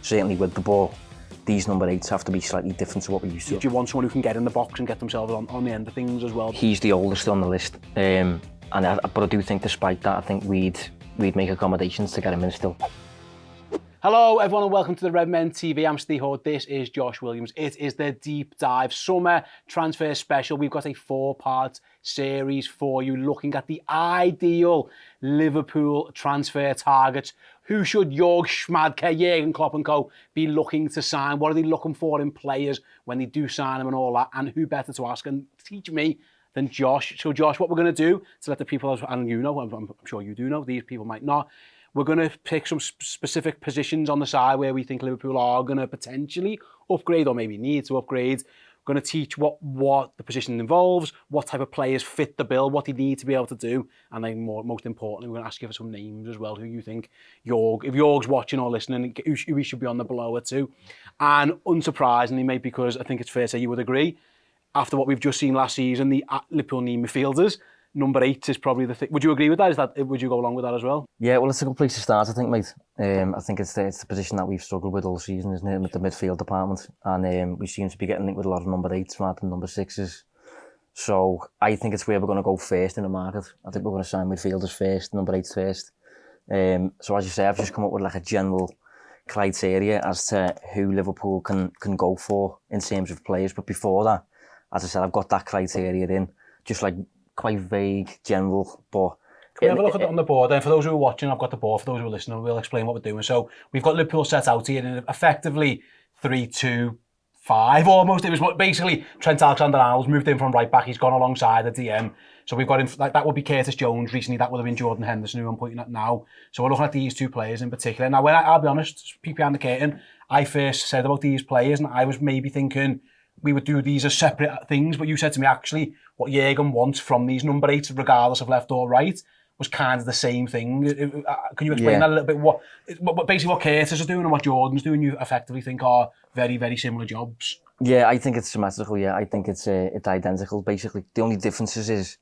certainly with the ball, these number 8s have to be slightly different to what we used to. Do you want someone who can get in the box and get themselves on the end of things as well? He's the oldest on the list, but I do think despite that, I think we'd make accommodations to get him in still. Hello everyone and welcome to the Red Men TV. I'm Steve Hood, this is Josh Williams. It is the Deep Dive Summer Transfer Special. We've got a 4-part series for you looking at the ideal Liverpool transfer targets. Who should Jörg Schmadtke, Jürgen Klopp and co. be looking to sign? What are they looking for in players when they do sign them and all that? And who better to ask and teach me than Josh? So Josh, what we're going to do to let the people, and you know, I'm sure you do know, these people might not, we're going to pick some specific positions on the side where we think Liverpool are going to potentially upgrade or maybe need to upgrade. We're going to teach what the position involves, what type of players fit the bill, what they need to be able to do, and then most importantly, we're going to ask you for some names as well, who you think if Jörg's watching or listening, who he should be on the blower to. And unsurprisingly, mate, because I think it's fair to say you would agree, after what we've just seen last season, the Liverpool need midfielders. Number 8 is probably the thing. Would you agree with that? Would you go along with that as well? Yeah, well, it's a good place to start, I think, mate. I think it's the position that we've struggled with all season, isn't it, with the midfield department. And we seem to be getting linked with a lot of number 8s rather than number 6s. So I think it's where we're going to go first in the market. I think we're going to sign midfielders first, number 8s first. So as you say, I've just come up with like a general criteria as to who Liverpool can go for in terms of players. But before that, as I said, I've got that criteria in, just like quite vague, general, but... Can we have a look at it on the board then? For those who are watching, I've got the board. For those who are listening, we'll explain what we're doing. So we've got Liverpool set out here in effectively 3-2-5 almost. It was basically Trent Alexander-Arnold's moved in from right back. He's gone alongside the DM. So we've got him, like that would be Curtis Jones recently. That would have been Jordan Henderson, who I'm pointing at now. So we're looking at these two players in particular. Now, I'll be honest, peek behind the curtain, I first said about these players and I was maybe thinking we would do these as separate things, but you said to me, actually, what Jürgen wants from these number 8s, regardless of left or right, was kind of the same thing. Can you explain that a little bit? What basically what Curtis is doing and what Jordan's doing, you effectively think are very, very similar jobs? Yeah, I think it's symmetrical. Yeah, I think it's identical. Basically, the only differences is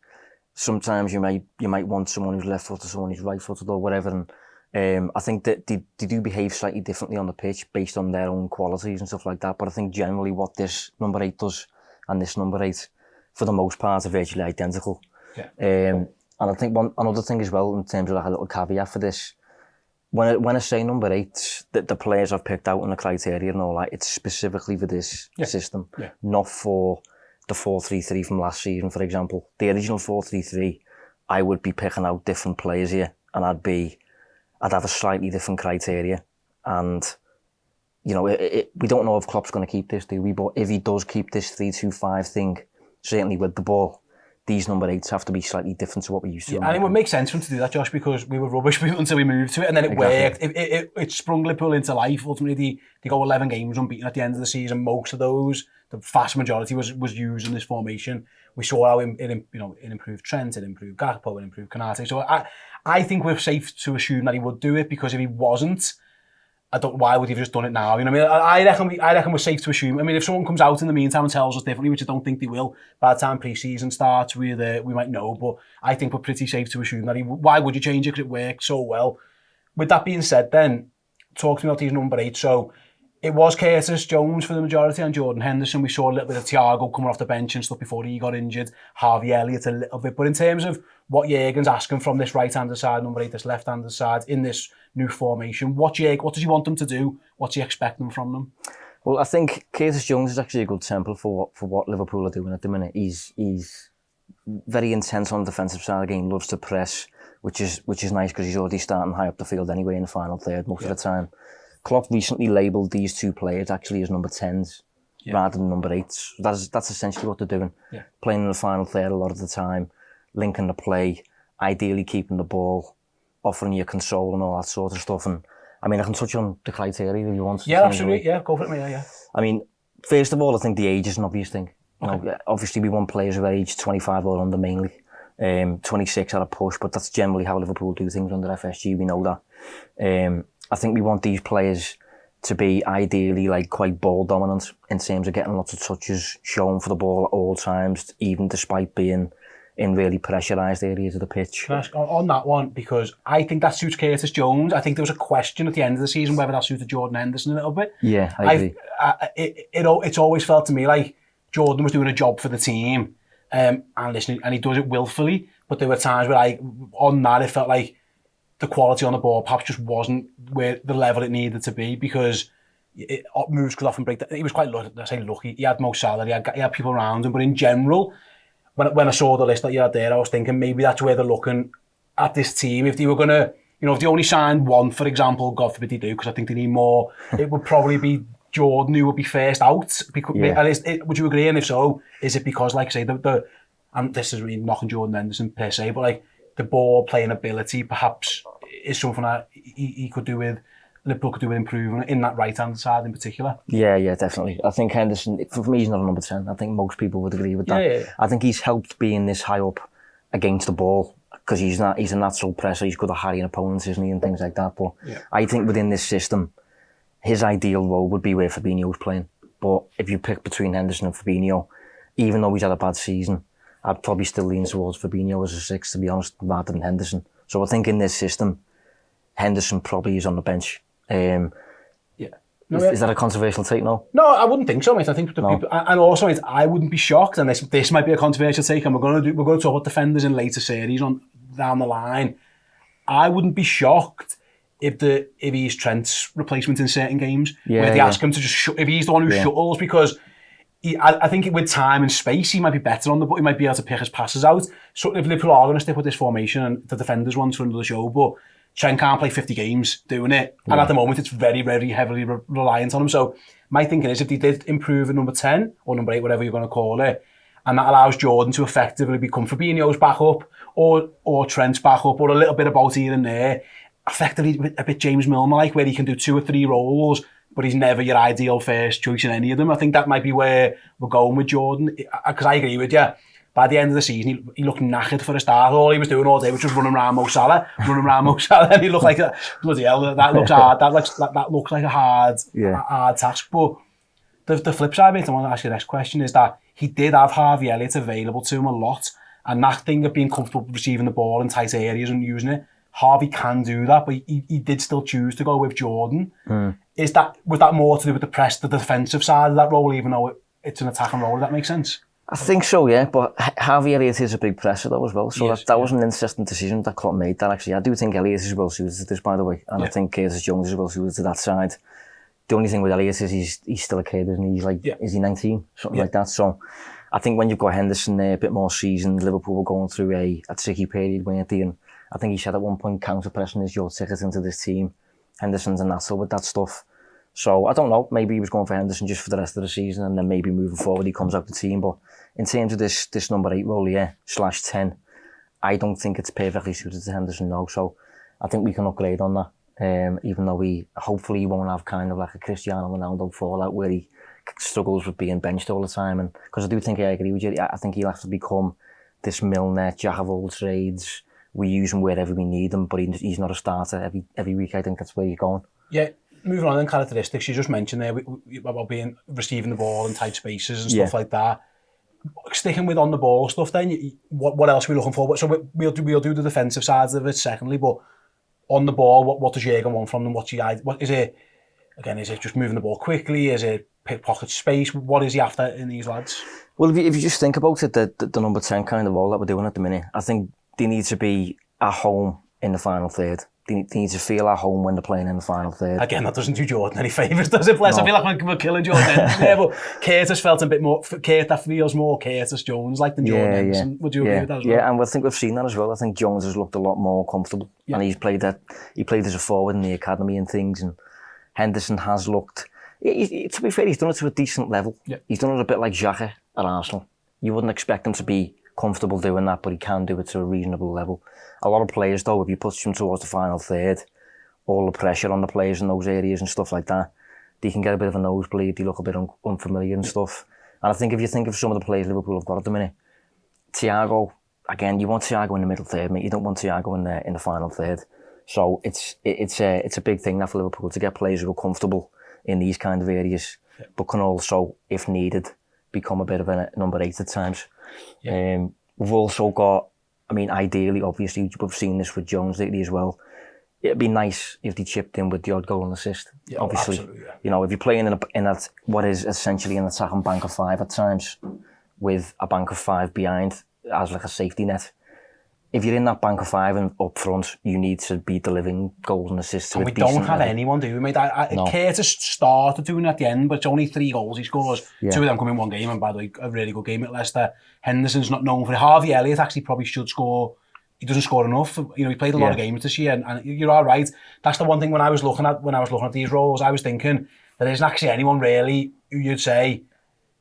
sometimes you might want someone who's left-footed, someone who's right-footed, or whatever. And I think that they do behave slightly differently on the pitch based on their own qualities and stuff like that. But I think generally what this number 8 does and this number 8, for the most part, are virtually identical. Yeah. And I think another thing as well, in terms of like a little caveat for this, when I say number 8, the players I've picked out and the criteria and all that, it's specifically for this system, not for the 4-3-3 from last season, for example. The original 4-3-3, I would be picking out different players here, and I'd have a slightly different criteria. And, you know, we don't know if Klopp's going to keep this, do we? But if he does keep this 3-2-5 thing, certainly with the ball, these number 8s have to be slightly different to what we used to. And it would make sense for him to do that, Josh, because we were rubbish until we moved to it, and then it worked. It sprung Liverpool into life. Ultimately, they go 11 games unbeaten at the end of the season. Most of those, the vast majority, was used in this formation. We saw how it improved Trent, it improved Gakpo, it improved Konate. So I think we're safe to assume that he would do it, because if he wasn't, why would he have just done it now? You know what I mean? I reckon we're safe to assume. I mean, if someone comes out in the meantime and tells us differently, which I don't think they will, by the time pre-season starts, we might know. But I think we're pretty safe to assume that why would you change it? Because it worked so well. With that being said, then talk to me about these number 8. So it was Curtis Jones for the majority and Jordan Henderson. We saw a little bit of Thiago coming off the bench and stuff before he got injured. Harvey Elliott a little bit. But in terms of what Jürgen's asking from this right-handed side, number 8, this left-handed side, in this new formation, what does he want them to do? What's he expecting from them? Well, I think Curtis Jones is actually a good sample for what Liverpool are doing at the minute. He's very intense on the defensive side of the game, loves to press, which is nice because he's already starting high up the field anyway in the final third most of the time. Klopp recently labelled these two players actually as number 10s rather than number 8s. That's essentially what they're doing. Yeah. Playing in the final third a lot of the time, linking the play, ideally keeping the ball, offering you control and all that sort of stuff. And I mean, I can touch on the criteria if you want. Yeah, absolutely. Yeah, go for it, mate. Yeah. I mean, first of all, I think the age is an obvious thing. You know, obviously, we want players who are aged 25 or under mainly. 26 at a push, but that's generally how Liverpool do things under FSG. We know that. I think we want these players to be ideally like quite ball dominant in terms of getting lots of touches, shown for the ball at all times, even despite being in really pressurised areas of the pitch. Can I ask on that one, because I think that suits Curtis Jones. I think there was a question at the end of the season whether that suited Jordan Henderson a little bit. Yeah, I agree. It's always felt to me like Jordan was doing a job for the team, and he does it willfully. But there were times where on that it felt like the quality on the ball perhaps just wasn't where the level it needed to be, because moves could often break. He was quite lucky. He had Mo Salah, he had people around him, but in general, when I saw the list that you had there, I was thinking maybe that's where they're looking at this team. If they were going to, if they only signed one, for example, God forbid they do, because I think they need more, it would probably be Jordan who would be first out. Would you agree? And if so, is it because, like I say, and this is really knocking Jordan Henderson per se, but like the ball playing ability perhaps is something that he could do with, Liverpool could do with improving in that right-hand side in particular. Yeah, definitely. I think Henderson, for me, he's not a number 10. I think most people would agree with that. Yeah. I think he's helped being this high up against the ball, because he's a natural presser. He's good at harrying opponents, isn't he, and things like that. But I think within this system, his ideal role would be where Fabinho's playing. But if you pick between Henderson and Fabinho, even though he's had a bad season, I'd probably still lean towards Fabinho as a 6, to be honest, rather than Henderson. So I think in this system, Henderson probably is on the bench. Is that a controversial take? No, I wouldn't think so, mate. I think people, and also, mate, I wouldn't be shocked, and this might be a controversial take, and we're going to talk about defenders in later series on down the line. I wouldn't be shocked if he's Trent's replacement in certain games, where they ask him to just if he's the one who shuttles, because I think with time and space he might be better on the ball. He might be able to pick his passes out. So if Liverpool are going to stick with this formation, and the defenders want for another show, but Trent can't play 50 games doing it. And at the moment, it's very, very heavily reliant on him. So my thinking is if they did improve at number 10 or number 8, whatever you're going to call it, and that allows Jordan to effectively become Fabinho's backup or Trent's backup, or a little bit of both here and there, effectively a bit James Milner-like, where he can do 2 or 3 roles, but he's never your ideal first choice in any of them. I think that might be where we're going with Jordan. Because I agree with you. By the end of the season, he looked knackered for a start. All he was doing all day was just running around Mo Salah, and he looked like bloody hell. That looks hard. That looks like a hard task. But the flip side, mate, I want to ask you the next question, is that he did have Harvey Elliott available to him a lot, and that thing of being comfortable receiving the ball in tight areas and using it, Harvey can do that, but he did still choose to go with Jordan. Was that more to do with the press, the defensive side of that role, even though it's an attacking role? Does that make sense? I think so, yeah, but Harvey Elliott is a big presser though as well, so that was an interesting decision that Klopp made. That actually, I do think Elliott is well suited to this, by the way, and I think Curtis Jones is well suited to that side. The only thing with Elliott is he's still a kid, isn't he? Is he 19? Something like that. So I think when you've got Henderson there, a bit more seasoned, Liverpool were going through a tricky period, weren't they? And I think he said at one point, counter-pressing is your ticket into this team. Henderson's a natural with that stuff. So I don't know, maybe he was going for Henderson just for the rest of the season, and then maybe moving forward he comes out the team. But in terms of this number 8 role, /10, I don't think it's perfectly suited to Henderson now. So I think we can upgrade on that. Even though hopefully he won't have kind of like a Cristiano Ronaldo fallout where he struggles with being benched all the time. And because I do think I agree with you, I think he'll have to become this Milner, jack of all trades. We use him wherever we need him, but he's not a starter every week. I think that's where he's going. Yeah. Moving on then, characteristics, you just mentioned there about receiving the ball in tight spaces and stuff like that. Sticking with on the ball stuff then, what else are we looking for? So we'll do the defensive sides of it secondly, but on the ball, what does Jürgen want from them? What is it? Again, is it just moving the ball quickly? Is it pickpocket space? What is he after in these lads? Well, if you just think about it, the number 10 kind of role that we're doing at the minute, I think they need to be at home in the final third. They need to feel at home when they're playing in the final third. Again, that doesn't do Jordan any favours, does it? Bless. No. I feel like we're killing Jordan there, but Curtis felt a bit more. That feels more Curtis Jones like than Jordan Henderson. Would you agree with that as well? Yeah, and I think we've seen that as well. I think Jones has looked a lot more comfortable, and he played as a forward in the academy and things. And Henderson has looked. To be fair, he's done it to a decent level. Yeah. He's done it a bit like Xhaka at Arsenal. You wouldn't expect him to be comfortable doing that, but he can do it to a reasonable level. A lot of players, though, if you push them towards the final third, all the pressure on the players in those areas and stuff like that, they can get a bit of a nosebleed, they look a bit unfamiliar and stuff. And I think if you think of some of the players Liverpool have got at the minute, Thiago, again, you want Thiago in the middle third, mate. You don't want Thiago in the final third. So it's a big thing now for Liverpool to get players who are comfortable in these kind of areas, but can also, if needed, become a bit of a number 8 at times. we've also got, I mean, ideally, obviously, we've seen this with Jones lately as well. It'd be nice if they chipped in with the odd goal and assist. Yeah, obviously, you know, if you're playing in that what is essentially an attacking bank of five at times, with a bank of five behind as like a safety net. If you're in that bank of five and up front, you need to be delivering goals and assists. And we don't have anyone, do we, mate? No. Curtis started doing it at the end, but it's only 3 goals he scores. Yeah. 2 of them come in one game, and by the way, a really good game at Leicester. Henderson's not known for it. Harvey Elliott actually probably should score. He doesn't score enough. You know, he played a lot of games this year, and you're all right. That's the one thing when I was looking at these roles, I was thinking there isn't actually anyone really who you'd say,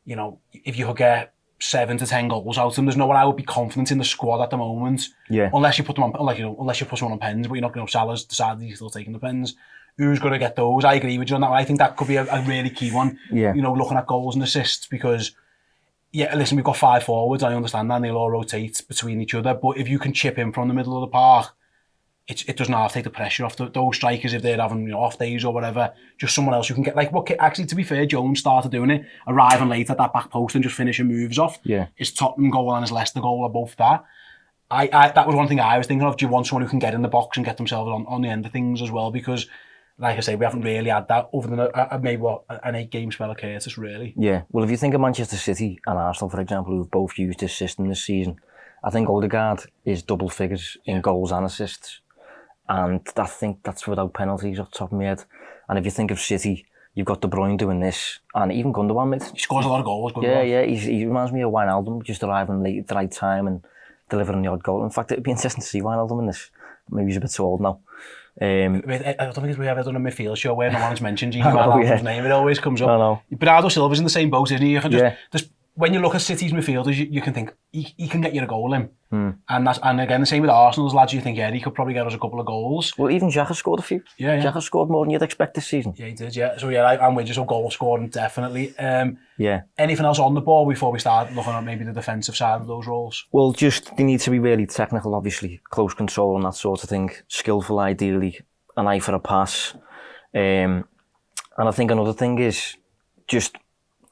you know, if you could get 7 to 10 goals out of them, there's no one I would be confident in the squad at the moment. Yeah. Unless you put them on, unless you put someone on pens, but you're not going to. Salah's decided he's still taking the pens. Who's going to get those? I agree with you on that. I think that could be a really key one. Yeah. You know, looking at goals and assists, because listen, we've got 5 forwards. I understand that, and they'll all rotate between each other. But if you can chip in from the middle of the park, it doesn't have to take the pressure off those strikers if they're having off days or whatever. Just someone else you can get. Like what actually, to be fair, Jones started doing it, arriving late at that back post and just finishing moves off. Yeah. His Tottenham goal and his Leicester goal are both that. That was one thing I was thinking of. Do you want someone who can get in the box and get themselves on the end of things as well? Because, like I say, we haven't really had that other than maybe an 8-game spell of Curtis, really. Yeah. Well, if you think of Manchester City and Arsenal, for example, who've both used this system this season, I think Odegaard is double figures in goals and assists. And I think that's without penalties off the top of my head. And if you think of City, you've got De Bruyne doing this, and even Gundogan, mate. He scores a lot of goals, Gundogan. Yeah, he reminds me of Wijnaldum, just arriving late at the right time and delivering the odd goal. In fact, it'd be interesting to see Wijnaldum in this. Maybe he's a bit too old now. I don't think we've ever done a midfield show where no one's mentioned Gini Wijnaldum's name. It always comes up. I know. Bernardo Silva's in the same boat, isn't he? You can just when you look at City's midfielders, you can think he can get you a goal in. And again, the same with Arsenal's lads. You think, he could probably get us a couple of goals. Well, even Xhaka scored a few. Yeah. Xhaka scored more than you'd expect this season. Yeah, he did. Yeah. So I'm with you. So goal scoring definitely. Anything else on the ball before we start looking at maybe the defensive side of those roles? Well, just they need to be really technical, obviously, close control and that sort of thing. Skillful, ideally, an eye for a pass. And I think another thing is just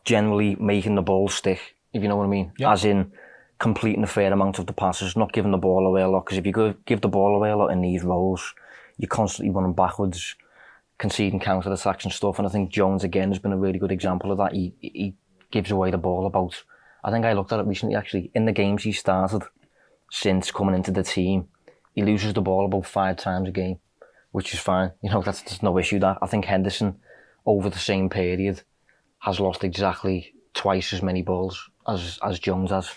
generally making the ball stick, if you know what I mean. Yep. As in completing a fair amount of the passes, not giving the ball away a lot. Because if you give the ball away a lot in these roles, you're constantly running backwards, conceding counter-attacks and stuff. And I think Jones, again, has been a really good example of that. He gives away the ball about... I think I looked at it recently, actually. In the games he started since coming into the team, he loses the ball about 5 times a game, which is fine. You know, there's no issue that. I think Henderson, over the same period, has lost exactly twice as many balls as Jones has.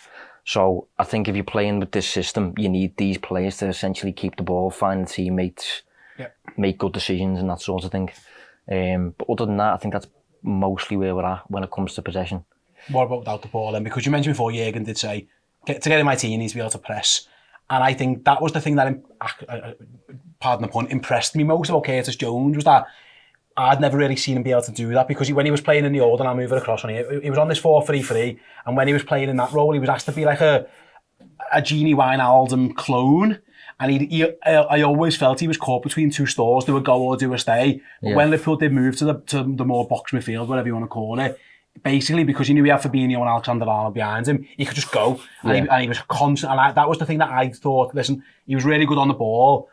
So I think if you're playing with this system, you need these players to essentially keep the ball, find teammates, make good decisions and that sort of thing. But other than that, I think that's mostly where we're at when it comes to possession. What about without the ball then? Because you mentioned before, Jürgen did say, to get in my team, you need to be able to press. And I think that was the thing that, pardon the pun, impressed me most about Curtis Jones, was that I'd never really seen him be able to do that, because when he was playing in the old, and I'll move it across on here, he was on this 4-3-3, and when he was playing in that role, he was asked to be like a Gini Wijnaldum clone, and I always felt he was caught between 2 stools, do a go or do a stay. But when Liverpool did move to the more box midfield, whatever you want to call it, basically because he knew he had Fabinho and Alexander-Arnold behind him, he could just go, and he was constant, and that was the thing that I thought, listen, he was really good on the ball,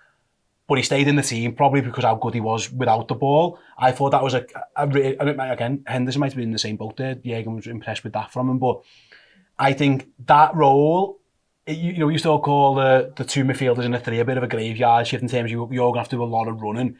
but he stayed in the team probably because how good he was without the ball. I thought that was again, Henderson might have been in the same boat there. Jürgen was impressed with that from him. But I think that role, you still call the 2 midfielders in the 3 a bit of a graveyard shift in terms of you're going to have to do a lot of running.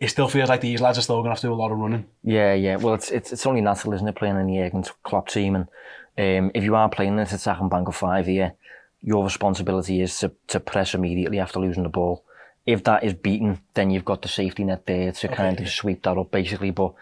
It still feels like these lads are still going to have to do a lot of running. Yeah. Well, it's only natural, isn't it, playing in the Jürgen Klopp team? And if you are playing this attacking bank of 5 here, your responsibility is to press immediately after losing the ball. If that is beaten, then you've got the safety net there to kind of sweep that up, basically. But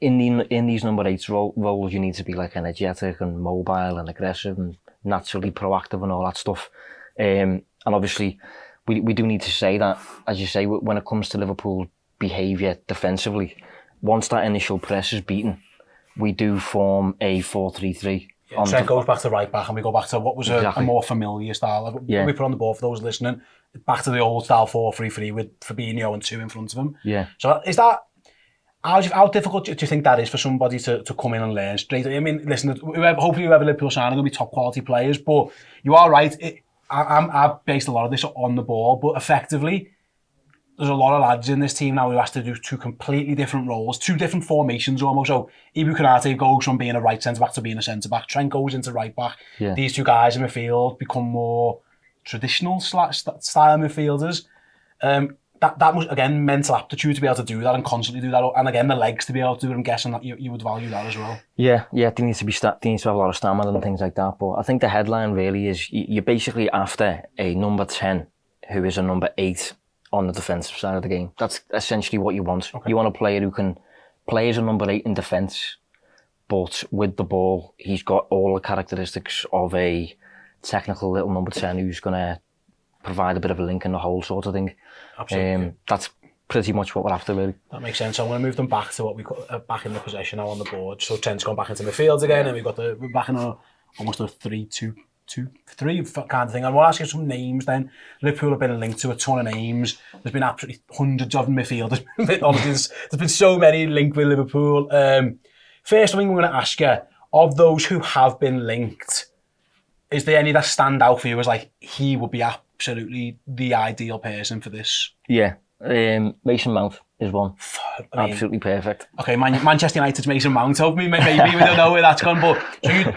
in these number 8 roles, you need to be like energetic and mobile and aggressive and naturally proactive and all that stuff. And obviously, we do need to say that, as you say, when it comes to Liverpool behaviour defensively, once that initial press is beaten, we do form a 4-3-3. Trent goes back to right back, and we go back to what was a more familiar style. We put on the board for those listening, back to the old style 4-3-3 with Fabinho and 2 in front of him. Yeah. So is that? How difficult do you think that is for somebody to come in and learn straight? I mean, listen, hopefully whoever Liverpool sign are going to be top quality players, but you are right. I've based a lot of this on the ball, but effectively, there's a lot of lads in this team now who has to do two completely different roles, two different formations almost. So Ibu Konate goes from being a right centre-back to being a centre-back. Trent goes into right-back. Yeah. These two guys in midfield become more traditional style midfielders. That must, again, mental aptitude to be able to do that and constantly do that. And again, the legs to be able to do it. I'm guessing that you would value that as well. Yeah, there needs to have a lot of stamina and things like that. But I think the headline really is you're basically after a number 10 who is a number 8 on the defensive side of the game. That's essentially what you want. Okay. You want a player who can play as a number 8 in defence, but with the ball, he's got all the characteristics of a technical little number 10 who's going to provide a bit of a link in the hole sort of thing. Absolutely. That's pretty much what we're after, really. That makes sense. So I'm going to move them back to what we call back in the possession now on the board. So Trent's gone back into midfield again, and we're back in almost a 3-2-3 kind of thing. I want to ask you some names then. Liverpool have been linked to a ton of names. There's been absolutely hundreds of midfielders. There's been so many linked with Liverpool. First thing I'm going to ask you, of those who have been linked, is there any that stand out for you as like, he would be absolutely the ideal person for this? Yeah, Mason Mount is one. Absolutely perfect. Okay, Manchester United's Mason Mount. Maybe we don't know where that's gone, but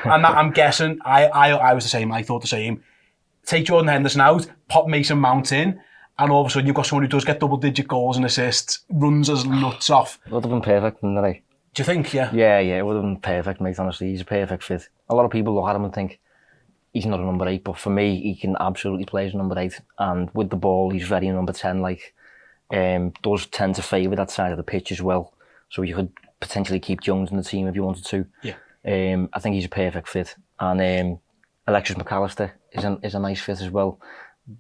I'm guessing I was the same. I thought the same. Take Jordan Henderson out, pop Mason Mount in, and all of a sudden you've got someone who does get double-digit goals and assists, runs us nuts off. It would have been perfect, wouldn't it? Do you think? Yeah. Yeah, it would have been perfect, mate. Honestly, he's a perfect fit. A lot of people look at him and think he's not a number 8, but for me, he can absolutely play as a number 8. And with the ball, he's very number 10. Does tend to favour that side of the pitch as well. So you could potentially keep Jones in the team if you wanted to. Yeah. I think he's a perfect fit. And Alexis McAllister is a nice fit as well.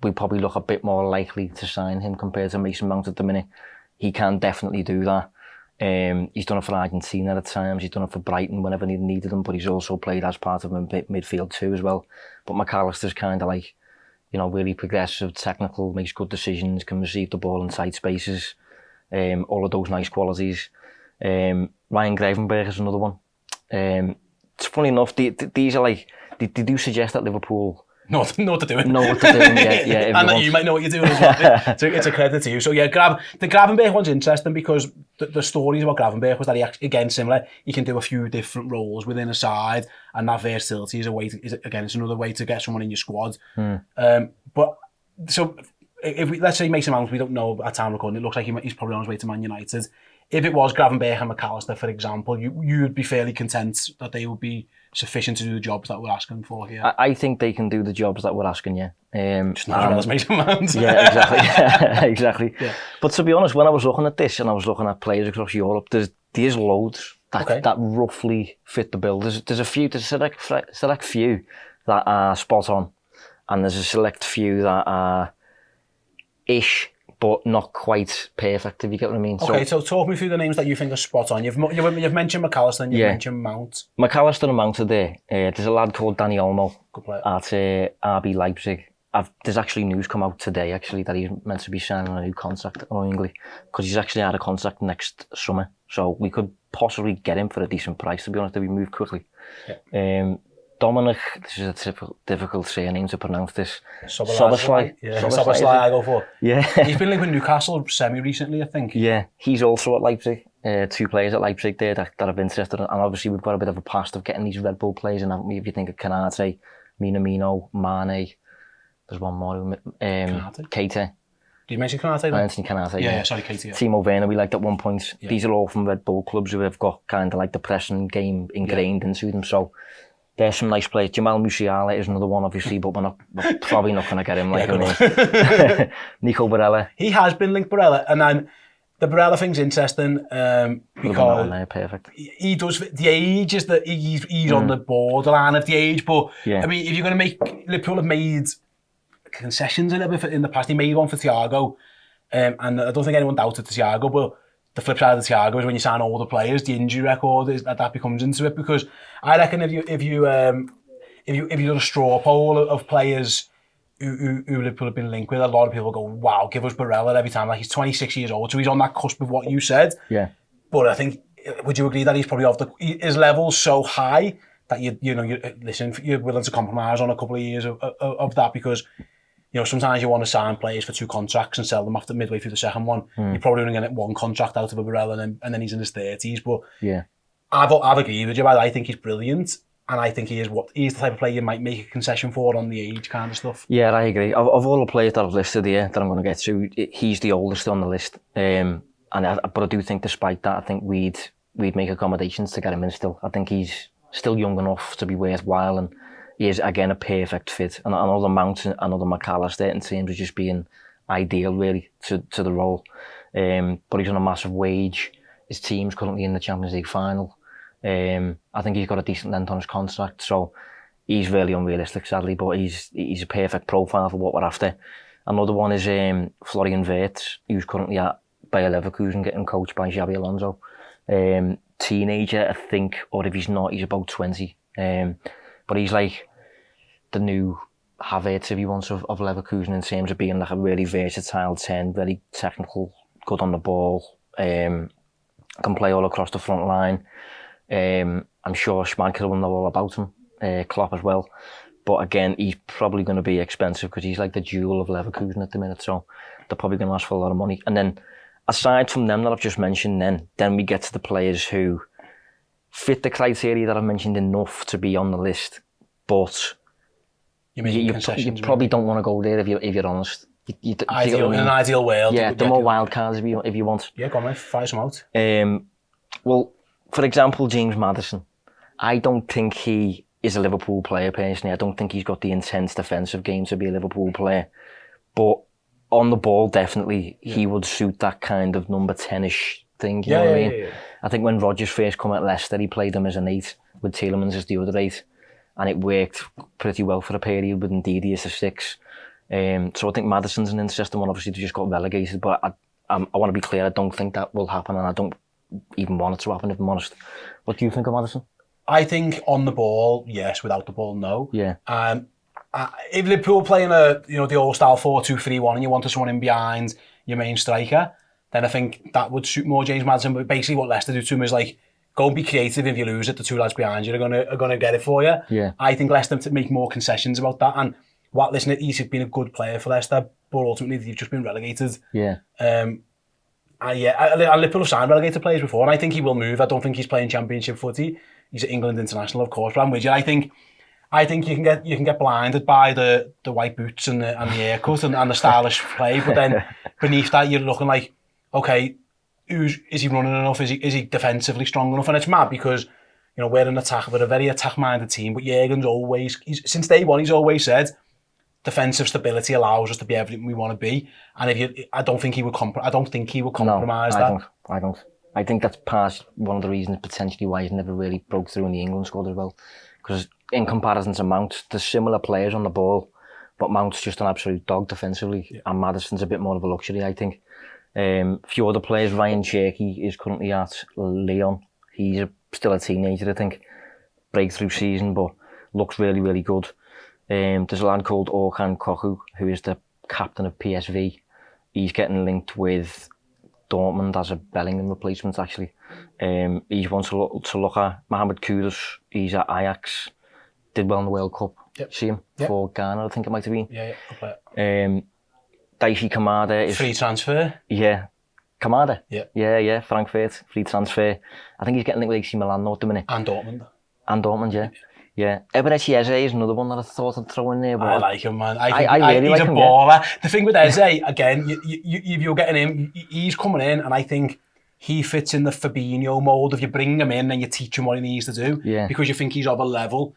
We probably look a bit more likely to sign him compared to Mason Mount at the minute. He can definitely do that. He's done it for Argentina at times. He's done it for Brighton whenever he needed him, but he's also played as part of midfield too as well. But McAllister's kind of like, really progressive, technical, makes good decisions, can receive the ball in tight spaces. All of those nice qualities. Ryan Gravenberch is another one. It's funny enough, these are like, they do suggest that Liverpool know what they're doing. Know what they're doing, yeah. And that you might know what you're doing as well. So it's a credit to you. So yeah, the Gravenberch one's interesting because the stories about Gravenberch was that he actually, again, similar, he can do a few different roles within a side, and that versatility is it's another way to get someone in your squad. But so if let's say Mason Mount, we don't know at time recording, it looks like he's probably on his way to Man United. If it was Gravenberch and McAllister, for example, you would be fairly content that they would be sufficient to do the jobs that we're asking for here. I think they can do the jobs that we're asking, yeah. Just not as well as Mason Mount. Yeah, exactly. Exactly. Yeah. But to be honest, when I was looking at this and I was looking at players across Europe, there's loads that roughly fit the bill. There's a select few that are spot on, and there's a select few that are ish, but not quite perfect, if you get what I mean. Okay, so talk me through the names that you think are spot on. You've mentioned McAllister and you've mentioned Mount. McAllister and Mount are there. There's a lad called Danny Olmo at RB Leipzig. There's actually news come out today, actually, that he's meant to be signing a new contract, annoyingly, because he's actually out of contract next summer. So we could possibly get him for a decent price, to be honest, if we move quickly. Yeah. Dominic, this is a difficult surname to pronounce this. Soboslai. Yeah, Soboslai I go for. Yeah. He's been linked with Newcastle semi-recently, I think. Yeah, he's also at Leipzig. 2 players at Leipzig there that have interested. And obviously we've got a bit of a past of getting these Red Bull players. And if you think of Konate, Minamino, Mane, there's one more, Keita. Did you mention Konate? Anthony Konate, yeah. Sorry, Keita. Yeah. Timo Werner, we liked at one point. Yeah. These are all from Red Bull clubs who have got kind of like the pressing game ingrained into them. So there's some nice players. Jamal Musiala is another one, obviously, but we're probably not going to get him. Nico Barella. He has been linked Barella, and then the Barella thing's interesting because perfect. He does the age is that he's on the borderline of the age, but I mean, if you're going to make Liverpool have made concessions a little bit in the past. He made one for Thiago, and I don't think anyone doubted Thiago, but the flip side of Thiago is when you sign older players, the injury record is that becomes into it, because I reckon if you did a straw poll of players who Liverpool have been linked with, a lot of people go, wow, give us Barella every time. Like, he's 26 years old, so he's on that cusp of what you said. Yeah. But I think, would you agree that he's probably his level's so high that you're willing to compromise on a couple of years of that, because sometimes you want to sign players for 2 contracts and sell them after midway through the second one. You're probably only going to get 1 contract out of a Barella, and then he's in his 30s. But yeah, I've agreed with you. I think he's brilliant, and I think he's the type of player you might make a concession for on the age kind of stuff. Yeah, I agree. Of all the players that I've listed here that I'm going to get to, he's the oldest on the list. But I do think, despite that, I think we'd make accommodations to get him in still. I think he's still young enough to be worthwhile, and he is, again, a perfect fit. And another Mount and another McAllister in terms of just being ideal, really, to the role. But he's on a massive wage. His team's currently in the Champions League final. I think he's got a decent length on his contract, so he's really unrealistic, sadly, but he's a perfect profile for what we're after. Another one is Florian Wirtz, who's currently at Bayer Leverkusen, getting coached by Xabi Alonso. Teenager, I think, or if he's not, he's about 20. But he's like the new Havertz, if he wants, of Leverkusen, in terms of being like a really versatile 10, very technical, good on the ball, can play all across the front line. I'm sure Schmeichel will know all about him, Klopp as well. But again, he's probably going to be expensive because he's like the jewel of Leverkusen at the minute, so they're probably going to ask for a lot of money. And then, aside from them that I've just mentioned, then we get to the players who fit the criteria that I've mentioned enough to be on the list, but you probably don't want to go there if you're honest. In an ideal world. Yeah, the more wild cards if you want. Yeah, go on, mate, fire some out. Well, for example, James Maddison. I don't think he is a Liverpool player, personally. I don't think he's got the intense defensive game to be a Liverpool player. But on the ball, definitely, he would suit that kind of number 10-ish thing, you know what I mean? Yeah. I think when Rodgers first came at Leicester, he played him as an 8, with Tielemans as the other 8. And it worked pretty well for a period, with Ndidi as a 6. So I think Maddison's an interesting one. Obviously, they just got relegated, but I want to be clear, I don't think that will happen, and I don't even want it to happen, if I'm honest. What do you think of Maddison? I think on the ball, yes. Without the ball, no. Yeah. If Liverpool playing the old style 4-2-3-1 and you wanted someone in behind your main striker, then I think that would suit more James Maddison. But basically, what Leicester do to him is like, go and be creative. If you lose it, the 2 lads behind you are gonna get it for you. Yeah. I think Leicester to make more concessions about that. And he's been a good player for Leicester, but ultimately they've just been relegated. Yeah. Liverpool have signed relegated players before, and I think he will move. I don't think he's playing Championship footy. He's at England international, of course, but I'm with you. I think you can get blinded by the white boots and the haircut and the stylish play, but then beneath that you're looking like, okay, is he running enough? Is he defensively strong enough? And it's mad because we're a very attack-minded team, but Jurgen's since day one he's always said, defensive stability allows us to be everything we want to be, and I don't think he would compromise that. I don't. I think that's one of the reasons potentially why he's never really broke through in the England squad as well. Because in comparison to Mount, there's similar players on the ball, but Mount's just an absolute dog defensively, and Maddison's a bit more of a luxury, I think. A few other players, Ryan Cherky is currently at Lyon. He's still a teenager, I think. Breakthrough season, but looks really, really good. There's a lad called Orhan Koku, who is the captain of PSV. He's getting linked with Dortmund as a Bellingham replacement, actually. He's one to look at. Mohamed Kudus, he's at Ajax. Did well in the World Cup. Yep. See him? Yep. For Ghana, I think it might have been. Yeah. Daichi Kamada is... Free transfer? Yeah. Kamada? Yeah. Yeah, Frankfurt. Free transfer. I think he's getting linked with AC Milan now at the minute. And Dortmund. Yeah. Yeah. Eberechi Eze is another one that I thought I'd throw in there. But I like him, man. I really like him. He's a baller. Yeah. The thing with Eze, again, you're getting him, he's coming in, and I think he fits in the Fabinho mould. If you bring him in and you teach him what he needs to do, because you think he's of a level.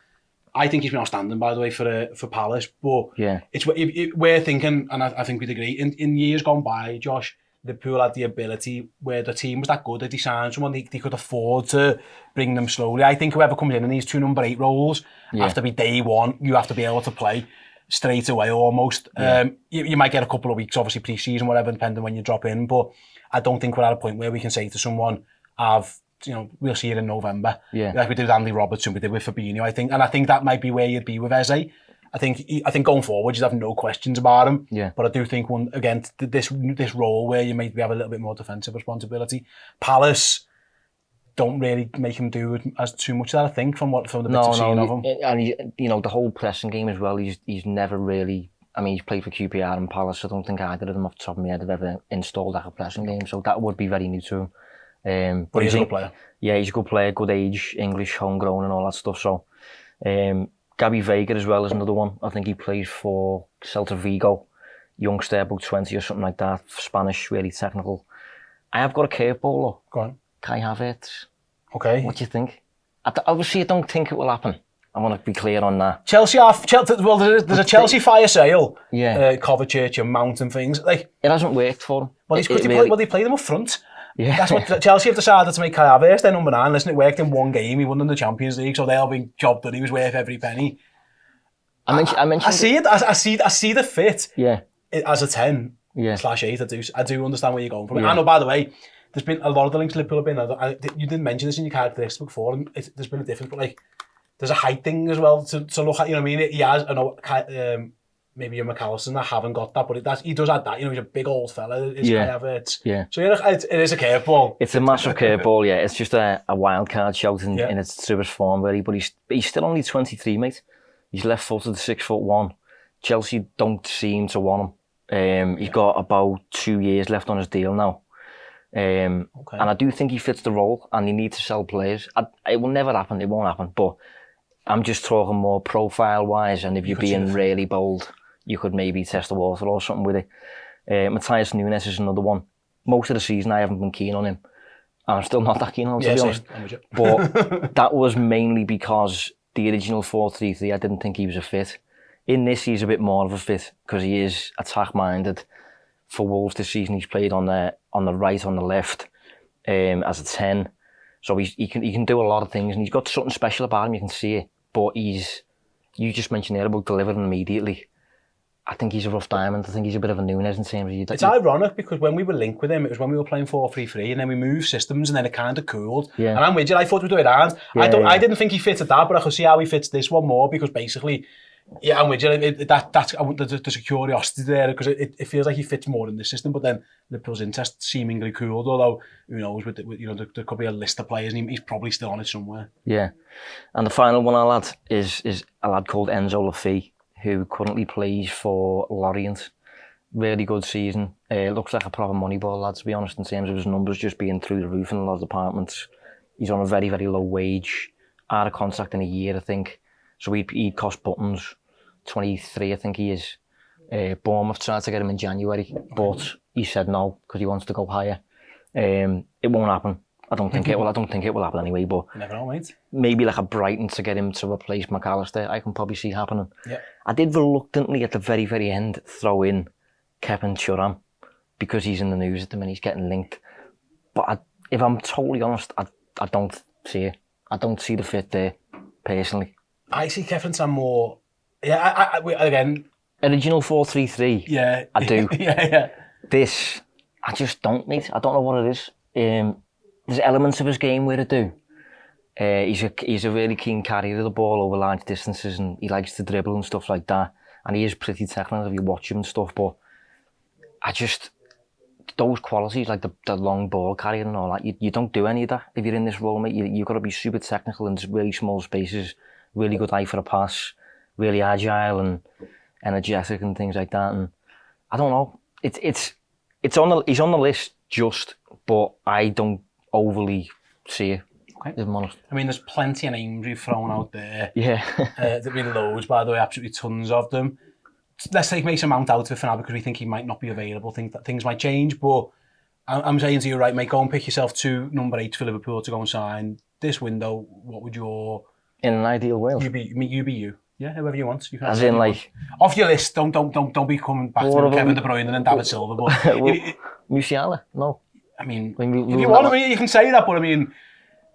I think he's been outstanding, by the way, for Palace. But we're thinking, and I think we'd agree, in years gone by, Josh, Liverpool had the ability where the team was that good that they signed someone they could afford to bring them slowly. I think whoever comes in these 2 number 8 roles have to be day one. You have to be able to play straight away almost. Yeah. You might get a couple of weeks, obviously pre-season, whatever, depending when you drop in. But I don't think we're at a point where we can say to someone, we'll see it in November. Yeah. Like we did with Andy Robertson, we did with Fabinho, I think. And I think that might be where you'd be with Eze. I think going forward, you'd have no questions about him. Yeah. But I do think, this role where you maybe have a little bit more defensive responsibility. Palace, don't really make him do as too much of that, I think, from the bits I've seen of him. And the whole pressing game as well, he's never really, I mean, he's played for QPR and Palace, I don't think either of them off the top of my head have ever installed like a pressing game, so that would be very new to him. But he's a good player. Yeah, he's a good player, good age, English, homegrown and all that stuff, so... Gabby Vega as well is another one. I think he plays for Celta Vigo, youngster, about 20 or something like that, Spanish, really technical. I have got a curveball though. Go on. Kai Havertz. Okay. What do you think? Obviously, I don't think it will happen. I want to be clear on that. Well, there's a Chelsea fire sale. Yeah. Kovacic and Mount and things. Like, it hasn't worked for him. Well, they play them up front. Yeah. That's what Chelsea have decided to make Kai Havertz their number 9. Listen, it worked in one game. He won in the Champions League, so they'll be job done. He was worth every penny. I mentioned. I see it. I see the fit. Yeah. As a 10 /8, I do understand where you're going from. Yeah. I know. By the way, there's been a lot of the links Liverpool have been. You didn't mention this in your characteristics before, and there's been a difference, but like there's a height thing as well to look at. You know what I mean? He has. I know. Maybe you're McAllister, I haven't got that, but he does have that. You know, he's a big old fella. Yeah. So it is a curveball. It's a massive curveball, yeah. It's just a wild card shout in its truest form, really. But he's still only 23, mate. He's left-footed, 6'1". Chelsea don't seem to want him. He's got about 2 years left on his deal now. And I do think he fits the role, and he needs to sell players. It will never happen. It won't happen. But I'm just talking more profile-wise, and if you're being really bold, you could maybe test the water or something with it. Matthias Nunes is another one. Most of the season I haven't been keen on him. And I'm still not that keen on him, to be honest. But that was mainly because the original 4-3-3, I didn't think he was a fit. In this, he's a bit more of a fit because he is attack-minded. For Wolves this season, he's played on the right, on the left, as a 10. So he can do a lot of things, and he's got something special about him. You can see it. But you just mentioned there about delivering immediately. I think he's a rough diamond. I think he's a bit of a Nunes in terms of... It's ironic because when we were linked with him, it was when we were playing 4-3-3 and then we moved systems and then it kind of cooled. Yeah. And I'm with you, I thought we'd do it around. I didn't think he fitted that, but I could see how he fits this one more because basically, yeah, I'm with you. There's a curiosity there because it feels like he fits more in the system, but then Liverpool's interest seemingly cooled, although who knows, there could be a list of players and he's probably still on it somewhere. Yeah. And the final one I'll add is a lad called Enzo Lafay, who currently plays for Lorient. Really good season. Looks like a proper moneyball lad, to be honest, in terms of his numbers just being through the roof in a lot of departments. He's on a very, very low wage. Out of contract in a year, I think. So he'd cost buttons. 23, I think he is. Bournemouth tried to get him in January, but he said no, because he wants to go higher. It won't happen. I don't think it will happen anyway, but you never know, mate. Maybe like a Brighton to get him to replace McAllister, I can probably see happening. Yeah. I did reluctantly at the very, very end throw in Kevin Thuram because he's in the news at the minute, he's getting linked. But if I'm totally honest, I don't see it. I don't see the fit there, personally. I see Kevin Thuram more... Yeah, again... Original 4-3-3. Yeah. I do. yeah. This, I just don't, mate. I don't know what it is. There's elements of his game where I do. He's a really keen carrier of the ball over large distances and he likes to dribble and stuff like that. And he is pretty technical if you watch him and stuff, but I just... Those qualities, like the long ball carrying and all that, you don't do any of that if you're in this role, mate. You've got to be super technical in really small spaces, really good eye for a pass, really agile and energetic and things like that. And I don't know. He's on the list just, but I don't overly see it. Okay. If I'm honest. I mean, there's plenty of names you've thrown out there. Yeah. There've been loads, by the way, absolutely tons of them. Let's take Mason Mount out of it for now because we think he might not be available. Think that things might change, but I'm saying to you, right, mate, go and pick yourself 2 number 8s for Liverpool to go and sign this window. What would your... In an ideal world? You be you. Yeah, whoever you want. You can as in, like... Off your list, don't be coming back to Kevin De Bruyne and then David Silva, but... Musiala? No. I mean, if you want to, you can say that, but I mean...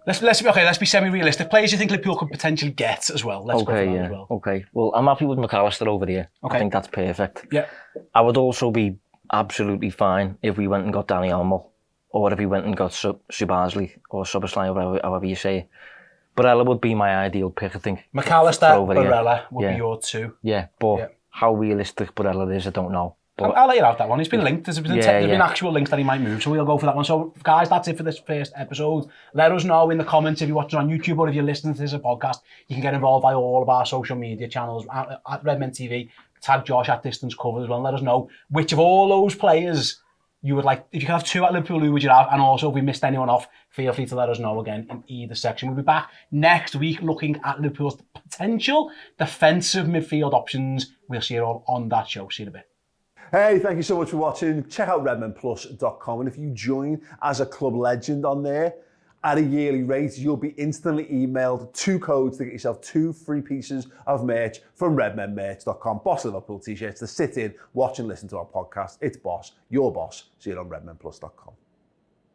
Let's be semi-realistic. Players you think Liverpool could potentially get as well. Let's go for that as well. Okay. Well, I'm happy with McAllister over here. Okay. I think that's perfect. Yeah. I would also be absolutely fine if we went and got Danny Almo, or if we went and got Subazli or Soboslai, however you say it. Barella would be my ideal pick, I think. McAllister, Barella would be your 2. Yeah, but how realistic Barella is, I don't know. But I'll let you out that one. He's been linked. There's been actual links that he might move, so we'll go for that one. So, guys, that's it for this first episode. Let us know in the comments if you're watching on YouTube or if you're listening to this as a podcast. You can get involved by all of our social media channels at Redmen TV. Tag Josh at Distance Cover as well. And let us know which of all those players you would like. If you could have two at Liverpool, who would you have? And also, if we missed anyone off, feel free to let us know again in either section. We'll be back next week looking at Liverpool's potential defensive midfield options. We'll see you all on that show. See you in a bit. Hey, thank you so much for watching. Check out redmenplus.com, and if you join as a club legend on there at a yearly rate, you'll be instantly emailed 2 codes to get yourself 2 free pieces of merch from redmenmerch.com. Boss Liverpool t-shirts to sit in, watch and listen to our podcast. It's Boss, your boss. See you on redmenplus.com.